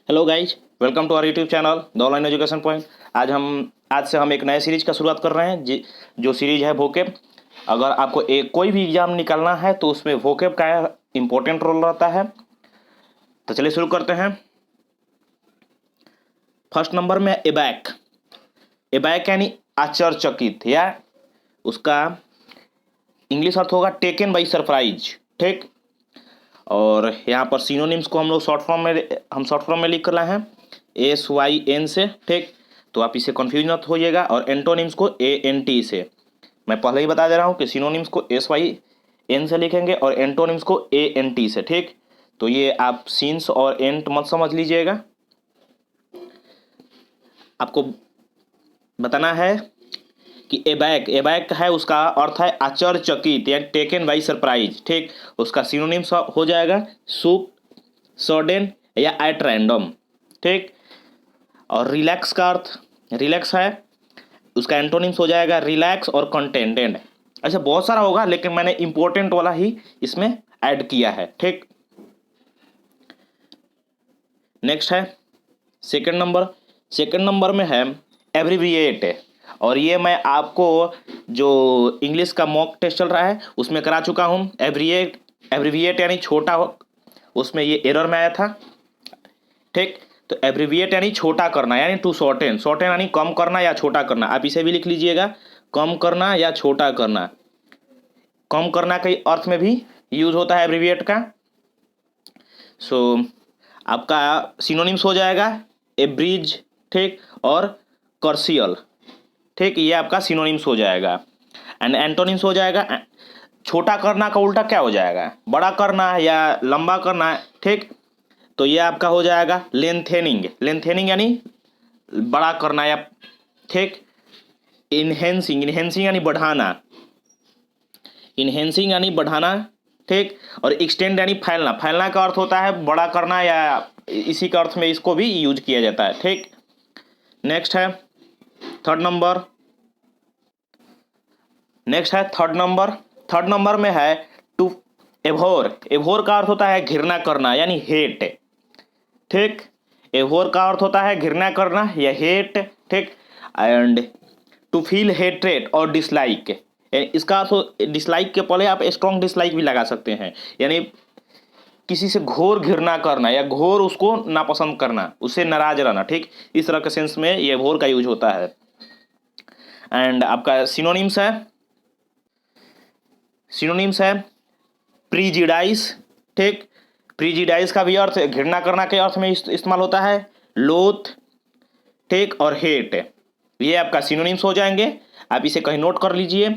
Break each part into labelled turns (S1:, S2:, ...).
S1: Hello guys, welcome to our YouTube channel the online education point. आज से हम एक नए सीरीज का शुरुआत कर रहे हैं जो सीरीज है वोकेब। अगर आपको एक कोई भी एग्जाम निकालना है तो उसमें वोकेब का इम्पोर्टेंट रोल रहता है। तो चलिए शुरू करते हैं। फर्स्ट नंबर में एबैक। एबैक यानी आश्चर्यचकित, या उसका इंग्लिश अर्थ होगा टेकन बाई सरप्राइज। ठीक, और यहाँ पर सिनोनिम्स को हम लोग शॉर्ट फॉर्म में लिख कर लाए हैं SYN से। ठीक, तो आप इसे कंफ्यूज मत होइएगा। और एंटोनिम्स को ANT से। मैं पहले ही बता दे रहा हूँ कि सिनोनिम्स को SYN से लिखेंगे और एंटोनिम्स को ANT से। ठीक, तो ये आप सिंस और एंट मत समझ लीजिएगा। आपको बताना है कि एबैक एबैक है, उसका अर्थ है आश्चर्यचकित या टेकन बाई सरप्राइज। ठीक, उसका सिनोनिम्स हो जाएगा शुक, सडन या एट रैंडम। ठीक, और रिलैक्स का अर्थ रिलैक्स है, उसका एंटोनिम्स हो जाएगा रिलैक्स और कंटेंटेड। ऐसा बहुत सारा होगा लेकिन मैंने इंपॉर्टेंट वाला ही इसमें ऐड किया है। ठीक, नेक्स्ट है सेकंड नंबर में है एब्रीविएट। और ये मैं आपको जो इंग्लिश का मॉक टेस्ट चल रहा है उसमें करा चुका हूँ। एब्रीविएट यानी छोटा हो, उसमें ये एरर में आया था। ठीक, तो एब्रीविएट यानी छोटा करना, यानी टू शॉर्टेन। शॉर्टेन यानी कम करना या छोटा करना। आप इसे भी लिख लीजिएगा, कम करना या छोटा करना। कम करना के अर्थ में भी यूज होता है एब्रीविएट का। आपका सिनोनिम्स हो जाएगा एब्रिज, ठीक, और कर्सियल। ठीक, ये आपका सिनोनिम्स हो जाएगा। एंड एंटोनिम्स हो जाएगा छोटा करना का उल्टा क्या हो जाएगा, बड़ा करना या लंबा करना। ठीक, तो ये आपका हो जाएगा लेंथेनिंग यानी बड़ा करना या ठीक, इनहेंसिंग यानी बढ़ाना। ठीक, और एक्सटेंड यानी फैलना का अर्थ होता है बड़ा करना, या इसी का अर्थ में इसको भी यूज किया जाता है। ठीक, नेक्स्ट है थर्ड नंबर में है टू एभोर का अर्थ होता है घृणा करना यानी हेट। ठीक, एभोर का अर्थ होता है घृणा करना या हेट। ठीक, एंड टू फील हेट्रेट और डिसलाइक, इसका अर्थ डिसलाइक के पहले आप स्ट्रॉन्ग डिसलाइक भी लगा सकते हैं, यानी किसी से घोर घृणा करना या घोर उसको नापसंद करना, उससे नाराज रहना। ठीक, इस तरह के सेंस में ये एभोर का यूज होता है। एंड आपका सिनोनिम्स है प्रीजिडाइस। ठीक, प्रीजिडाइस का भी अर्थ घृणा करना के अर्थ में इस्तेमाल होता है, लोथ, ठीक, और हेट। ये आपका सिनोनिम्स हो जाएंगे, आप इसे कहीं नोट कर लीजिए।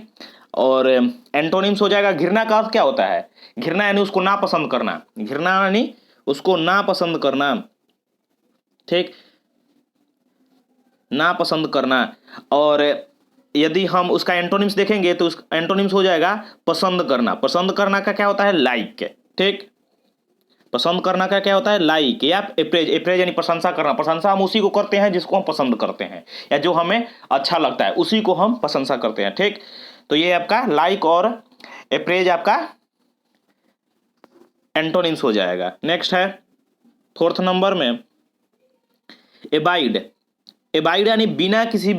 S1: और एंटोनिम्स हो जाएगा घृणा का अर्थ क्या होता है, घृणा यानी उसको नापसंद करना, घृणा यानी उसको नापसंद करना। ठीक, नापसंद करना। और यदि हम उसका एंटोनिम्स देखेंगे तो उसका एंटोनिम्स हो जाएगा पसंद करना का क्या होता है लाइक। ठीक, पसंद करना का क्या होता है लाइक, या एप्रेज यानी प्रशंसा करना। प्रशंसा हम उसी को करते हैं जिसको हम पसंद करते हैं या जो हमें अच्छा लगता है, उसी को हम प्रशंसा करते हैं। ठीक, तो ये आपका लाइक और एप्रेज आपका एंटोनिम्स हो जाएगा। नेक्स्ट है फोर्थ नंबर में एबाइड यानी बिना किसी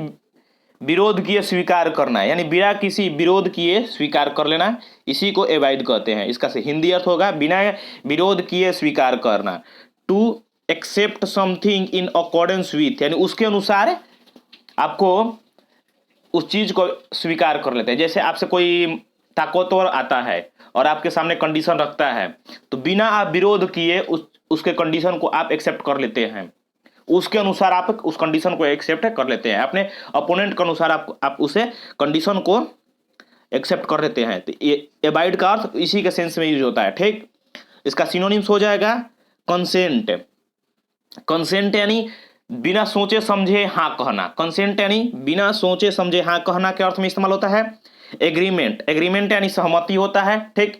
S1: विरोध किए स्वीकार करना, यानी बिना किसी विरोध किए स्वीकार कर लेना, इसी को एबाइड कहते हैं। इसका हिंदी अर्थ होगा बिना विरोध किए स्वीकार करना। To accept something in accordance with, यानी उसके अनुसार आपको उस चीज को स्वीकार कर लेते हैं। जैसे आपसे कोई ताकतवर आता है और आपके सामने कंडीशन रखता है, तो बिना आप विरोध किए उसके कंडीशन को आप एक्सेप्ट कर लेते हैं, उसके अनुसार आप उस कंडीशन को एक्सेप्ट कर लेते हैं, अपने अपोनेंट के अनुसार आप उसे कंडीशन को एक्सेप्ट कर लेते हैं। तो ये एबाइड का अर्थ इसी के सेंस में यूज होता है। ठीक, इसका सिनोनिम्स हो जाएगा कंसेंट यानी बिना सोचे समझे हाँ कहना। कंसेंट यानी बिना सोचे समझे हाँ कहना के अर्थ में इस्तेमाल होता है। एग्रीमेंट यानी सहमति होता है। ठीक,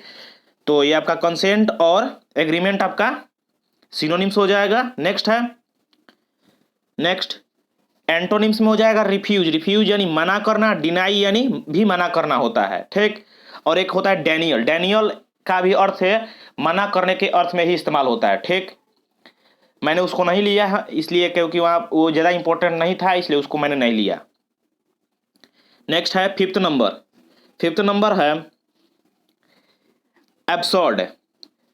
S1: तो ये आपका कंसेंट और एग्रीमेंट आपका सिनोनिम्स हो जाएगा। नेक्स्ट एंटोनिम्स में हो जाएगा रिफ्यूज यानी मना करना, डिनाई यानी भी मना करना होता है। ठीक, और एक होता है डेनियल का भी अर्थ है मना करने के अर्थ में ही इस्तेमाल होता है। ठीक, मैंने उसको नहीं लिया है इसलिए क्योंकि वहाँ वो ज़्यादा इंपॉर्टेंट नहीं था, इसलिए उसको मैंने नहीं लिया। नेक्स्ट है फिफ्थ नंबर। फिफ्थ नंबर है एब्सर्ड।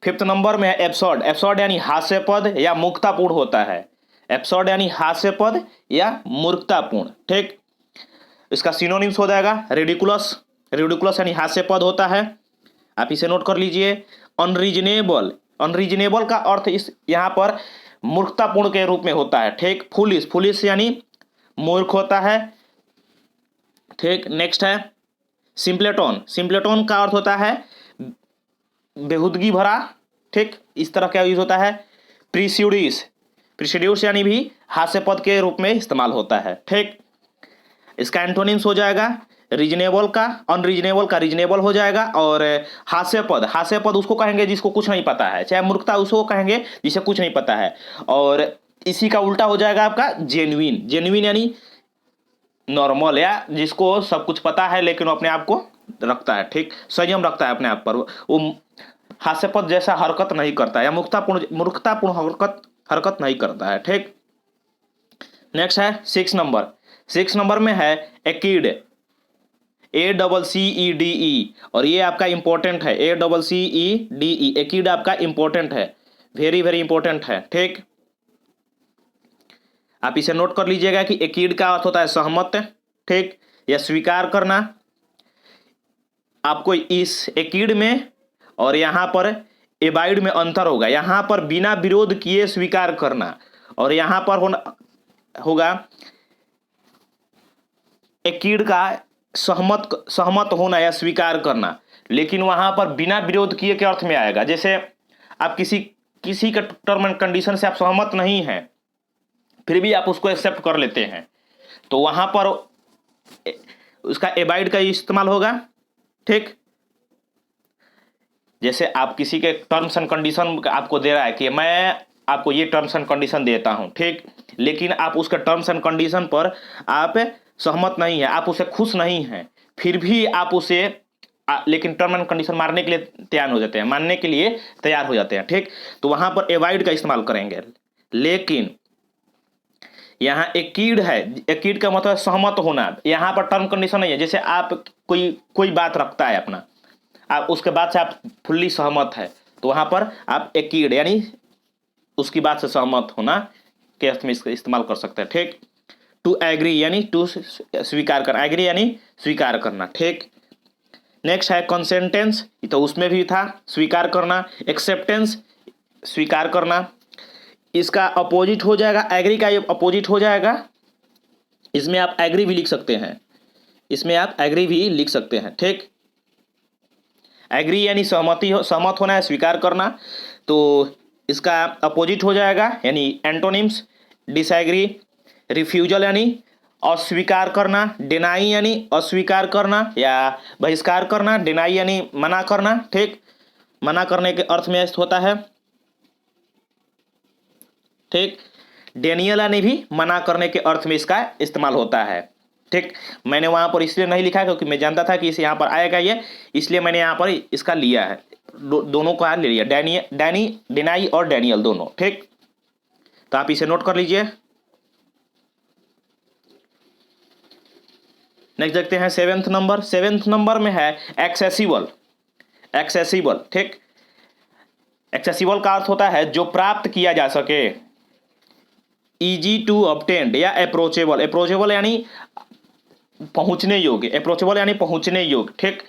S1: फिफ्थ नंबर में है एब्सर्ड। एब्सर्ड यानी हास्यपद या मूर्खतापूर्ण होता है। एब्सर्ड यानी हास्यपद या मूर्खतापूर्ण, ठीक। इसका सिनोनिम्स हो जाएगा रेडिकुलस। रेडिकुलस यानी हास्यपद होता है, आप इसे नोट कर लीजिए। अनरीजनेबल, अनरीजनेबल का अर्थ इस यहाँ पर मूर्खतापूर्ण के रूप में होता है, ठीक। फुलिश, फुलिश यानी मूर्ख होता है, ठीक। नेक्स्ट है सिंपलेटोन। सिंपलेटोन का अर्थ होता है बेहुदगी भरा, ठीक। इस तरह का यूज होता है। प्रीसिड्यूस, प्रीसिड्यूस यानी भी हास्यपद के रूप में इस्तेमाल होता है, ठीक। इसका एंटोनिम्स हो जाएगा रीजनेबल का, अनरीजनेबल का रीजनेबल हो जाएगा। और हास्यपद, हास्यपद उसको कहेंगे जिसको कुछ नहीं पता है, चाहे मूर्खता उसको कहेंगे जिसे कुछ नहीं पता है। और इसी का उल्टा हो जाएगा आपका जेन्युइन। जेन्युइन यानी नॉर्मल या जिसको सब कुछ पता है लेकिन वो अपने आप को रखता है, ठीक। संयम रखता है अपने आप पर, वो हास्यपद जैसा हरकत नहीं करता या मूर्खतापूर्ण हरकत हरकत नहीं करता है, ठीक। नेक्स्ट है सिक्स नंबर। सिक्स नंबर में है एक्कीड। ACCEDE, और ये आपका इंपॉर्टेंट है। ACCEDE, एक्कीड आपका इंपॉर्टेंट है, वेरी वेरी इंपॉर्टेंट है, ठीक। आप इसे नोट कर लीजिएगा कि एक्कीड का अर्थ होता है सहमत, ठीक, या स्वीकार करना। आपको इस एक्कीड में और यहाँ पर एबाइड में अंतर होगा। यहाँ पर बिना विरोध किए स्वीकार करना, और यहाँ पर होगा एक्कीड का सहमत होना या स्वीकार करना, लेकिन वहां पर बिना विरोध किए के अर्थ में आएगा। जैसे आप किसी का टर्म एंड कंडीशन से आप सहमत नहीं हैं, फिर भी आप उसको एक्सेप्ट कर लेते हैं, तो वहां पर उसका एबाइड का इस्तेमाल होगा, ठीक। जैसे आप किसी के टर्म्स एंड कंडीशन आपको दे रहा है कि मैं आपको ये टर्म्स एंड कंडीशन देता हूं, ठीक, लेकिन आप उसके टर्म्स एंड कंडीशन पर आप सहमत नहीं है, आप उसे खुश नहीं हैं, फिर भी आप उसे लेकिन टर्म एंड कंडीशन मारने के लिए तैयार हो जाते हैं, मानने के लिए तैयार हो जाते हैं, ठीक। तो वहां पर एवॉइड का इस्तेमाल करेंगे। लेकिन यहाँ एक्कीड है, एक्कीड का मतलब सहमत होना, यहाँ पर टर्म कंडीशन नहीं है। जैसे आप कोई बात रखता है अपना, आप उसके बाद से आप फुल्ली सहमत है, तो वहां पर आप एक्कीड यानी उसकी बात से सहमत होना के अर्थ में इसका इस्तेमाल कर सकते हैं, ठीक। टू एग्री यानी टू स्वीकार करना, एग्री यानी स्वीकार करना, ठीक। नेक्स्ट है कंसेंटेंस, तो उसमें भी था स्वीकार करना। एक्सेप्टेंस स्वीकार करना, इसका अपोजिट हो जाएगा, एग्री का अपोजिट हो जाएगा। इसमें आप एग्री भी लिख सकते हैं, इसमें आप एग्री भी लिख सकते हैं, ठीक। एग्री यानी सहमत होना है, स्वीकार करना, तो इसका अपोजिट हो जाएगा यानी एंटोनिम्स डिसएग्री। रिफ्यूजल यानी अस्वीकार करना, डिनाई यानी अस्वीकार करना या बहिष्कार करना, डिनाई यानी मना करना, ठीक। मना करने के अर्थ में होता है, ठीक। डेनियल यानी भी मना करने के अर्थ में इसका इस्तेमाल होता है, ठीक। मैंने वहां पर इसलिए नहीं लिखा क्योंकि मैं जानता था कि इसे यहाँ पर आएगा ये, इसलिए मैंने यहाँ पर इसका लिया है, दोनों को ले लिया, डिनाई और डेनियल दोनों, ठीक। तो आप इसे नोट कर लीजिए। नेक्स्ट देखते हैं सेवेंथ नंबर। सेवेंथ नंबर में है एक्सेसिबल। एक्सेसिबल, ठीक। एक्सेसिबल का अर्थ होता है जो प्राप्त किया जा सके। इजी टू ऑब्टेन्ड या अप्रोचेबल। अप्रोचेबल यानी पहुंचने योग्य, अप्रोचेबल यानी पहुंचने योग्य, ठीक।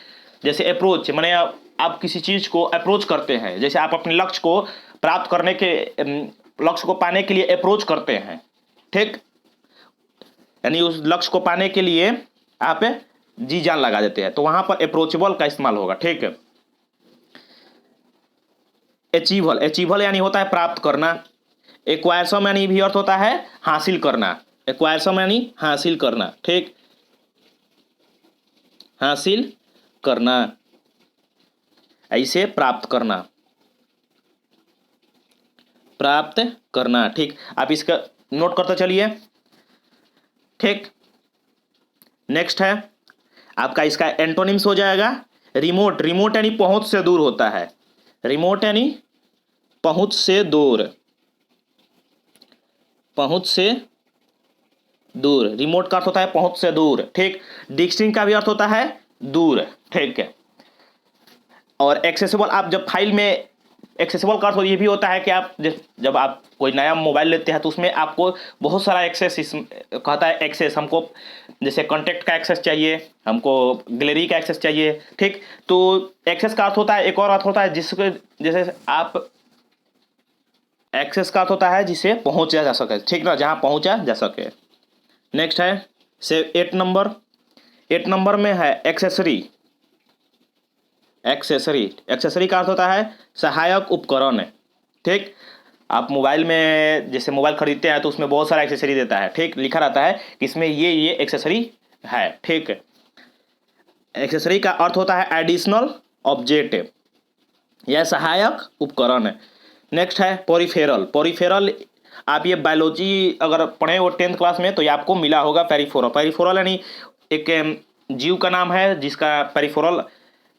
S1: जैसे अप्रोच माने आप किसी चीज को अप्रोच करते हैं, जैसे आप अपने लक्ष्य को प्राप्त करने के लक्ष्य को पाने के लिए अप्रोच करते हैं, ठीक। यानी उस लक्ष्य को पाने के लिए आप जी जान लगा देते हैं, तो वहां पर अप्रोचेबल का इस्तेमाल होगा, ठीक है। अचीवल, अचीवल यानी होता है प्राप्त करना। एक्वायरसम यानी भी अर्थ होता है हासिल करना। एक्वायरसम यानी हासिल करना, ठीक, हासिल करना, ऐसे प्राप्त करना, प्राप्त करना, ठीक। आप इसका नोट करते चलिए, ठीक। नेक्स्ट है आपका इसका एंटोनिम्स हो जाएगा रिमोट। रिमोट यानी पहुंच से दूर होता है, रिमोट यानी पहुंच से दूर, पहुंच से दूर। रिमोट का अर्थ होता है पहुंच से दूर, ठीक। डिस्टेंस का भी अर्थ होता है दूर, ठीक है। और एक्सेसिबल, आप जब फाइल में एक्सेसिबल का अर्थ ये भी होता है कि आप जब आप कोई नया मोबाइल लेते हैं तो उसमें आपको बहुत सारा एक्सेस कहता है एक्सेस, हमको जैसे कॉन्टैक्ट का एक्सेस चाहिए, हमको गैलरी का एक्सेस चाहिए, ठीक। तो एक्सेस का अर्थ होता है, एक और अर्थ होता है जिसके जैसे आप एक्सेस का अर्थ होता है जिसे पहुंचा जा सके, ठीक ना, जहां पहुंचा जा सके। नेक्स्ट है से 8 नंबर। 8 नंबर में है एक्सेसरी। एक्सेसरी, एक्सेसरी का अर्थ होता है सहायक उपकरण, ठीक। आप मोबाइल में जैसे मोबाइल खरीदते हैं तो उसमें बहुत सारा एक्सेसरी देता है, ठीक, लिखा रहता है कि इसमें ये एक्सेसरी है, ठीक। एक्सेसरी का अर्थ होता है एडिशनल ऑब्जेक्ट या सहायक उपकरण। नेक्स्ट है पोरिफेरल। पोरिफेरल, आप ये बायोलॉजी अगर पढ़े हो 10th क्लास में तो ये आपको मिला होगा पेरिफेरल। पेरिफेरल यानी एक जीव का नाम है जिसका पेरिफेरल,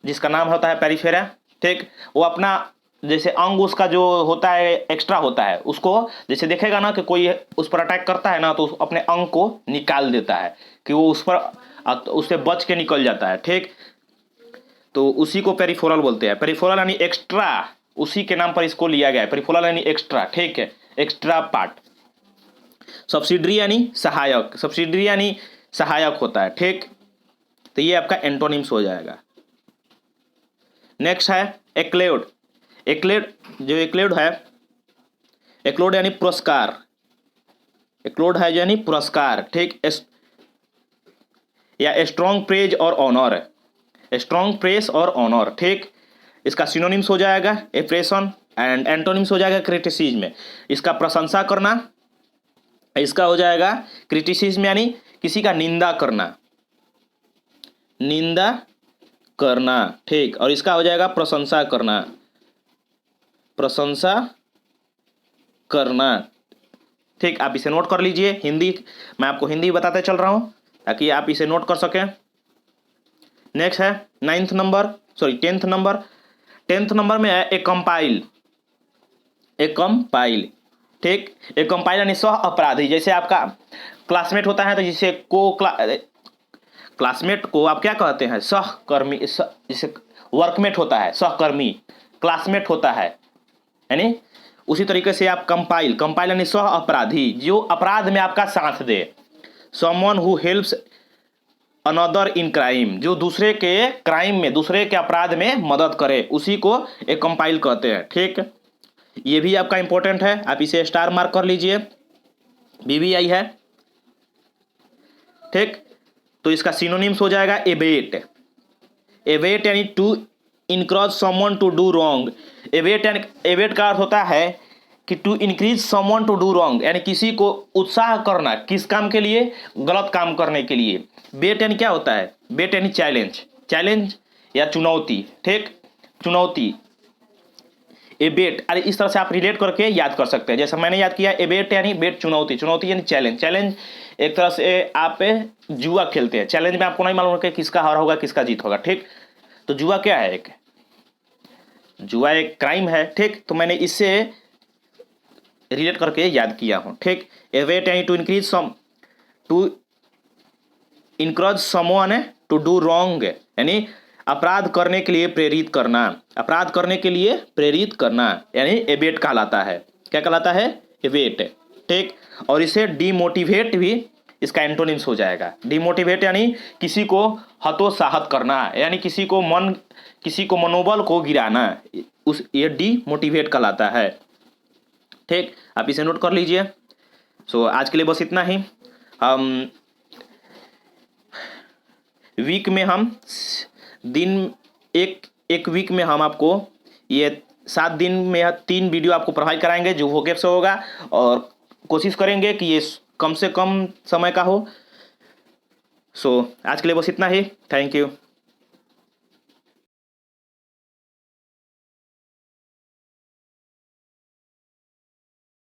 S1: जिसका नाम होता है पेरिफेरा, ठीक। वो अपना जैसे अंग उसका जो होता है एक्स्ट्रा होता है, उसको जैसे देखेगा ना कि कोई उस पर अटैक करता है ना तो अपने अंग को निकाल देता है कि वो उस पर उससे बच के निकल जाता है, ठीक। तो उसी को पेरिफेरल बोलते हैं। पेरिफेरल यानी एक्स्ट्रा, उसी के नाम पर इसको लिया गया है, पेरिफेरल यानी एक्स्ट्रा, ठीक है, एक्स्ट्रा पार्ट। सब्सिडरी यानी सहायक, सब्सिडरी यानी सहायक होता है, ठीक। तो ये आपका एंटोनिम्स हो जाएगा। नेक्स्ट है एक्लेड। एक्लेड, जो एक्लेड है, एक्लोड यानी पुरस्कार, एक्लोड है यानी पुरस्कार, ठीक। या स्ट्रॉन्ग प्रेज और ऑनर, स्ट्रॉन्ग प्रेस और ऑनर, ठीक। इसका सिनोनिम्स हो जाएगा एप्रेशन एंड एंटोनिम्स हो जाएगा क्रिटिसिज्म। इसका प्रशंसा करना, इसका हो जाएगा क्रिटिसिज्म यानी किसी का निंदा करना, निंदा करना, ठीक। और इसका हो जाएगा प्रशंसा करना, प्रशंसा करना, ठीक। आप इसे नोट कर लीजिए। हिंदी, मैं आपको हिंदी बताते चल रहा हूं ताकि आप इसे नोट कर सकें। नेक्स्ट है 9th number, sorry 10th number. 10th number में है ए कंपाइल। ए कंपाइल, ठीक। ए कंपाइल यानी सह अपराधी। जैसे आपका क्लासमेट होता है तो जिसे क्लासमेट को आप क्या कहते हैं, सहकर्मी। जैसे वर्कमेट होता है सहकर्मी, क्लासमेट होता है, यानी उसी तरीके से आप कंपाइल, कंपाइल यानी सह अपराधी, जो अपराध में आपका साथ दे। Someone who helps another in crime, जो दूसरे के क्राइम में, दूसरे के अपराध में मदद करे, उसी को एक कंपाइल कहते हैं, ठीक। ये भी आपका इंपॉर्टेंट है, आप इसे स्टार मार्क कर लीजिए, BBI है, ठीक। तो इसका सिनोनिम्स हो जाएगा एबेट। एबेट यानी to encourage someone to do wrong. Abet यानी, एबेट का अर्थ होता है कि to increase someone to do wrong, यानी किसी को उत्साह करना, किस काम के लिए, गलत काम करने के लिए। बेट यानी क्या होता है, बेट यानी चैलेंज, चैलेंज या चुनौती, ठीक, चुनौती। एबेट, अरे इस तरह से आप रिलेट करके याद कर सकते हैं, जैसे मैंने याद किया। एबेट यानी बेट चुनौती, चुनौती यानी चैलेंज। चैलेंज एक तरह से आप जुआ खेलते हैं, चैलेंज में आपको नहीं मालूम कि किसका हार होगा किसका जीत होगा, ठीक। तो जुआ क्या है, एक जुआ एक क्राइम है, ठीक। तो मैंने इससे रिलेट करके याद किया हूं, ठीक। एवेट यानी to increase some, to encourage someone to do wrong, यानी अपराध करने के लिए प्रेरित करना, अपराध करने के लिए प्रेरित करना, यानी एबेट कहलाता है। क्या कहलाता है, एबेट, ठीक। और इसे डीमोटिवेट भी इसका एंटोनिम्स हो जाएगा। डीमोटिवेट यानी किसी को हतोत्साहित करना, यानी किसी को मनोबल को गिराना, उस ये डीमोटिवेट कहलाता है, ठीक। आप इसे नोट कर लीजिए। सो आज के लिए बस इतना ही। हम वीक में हम दिन एक वीक में हम आपको ये 7 दिन में 3 वीडियो आपको प्रोवाइड कराएंगे जो वोकेब से होगा, और कोशिश करेंगे कि ये कम से कम समय का हो। सो आज के लिए बस इतना ही। Thank you.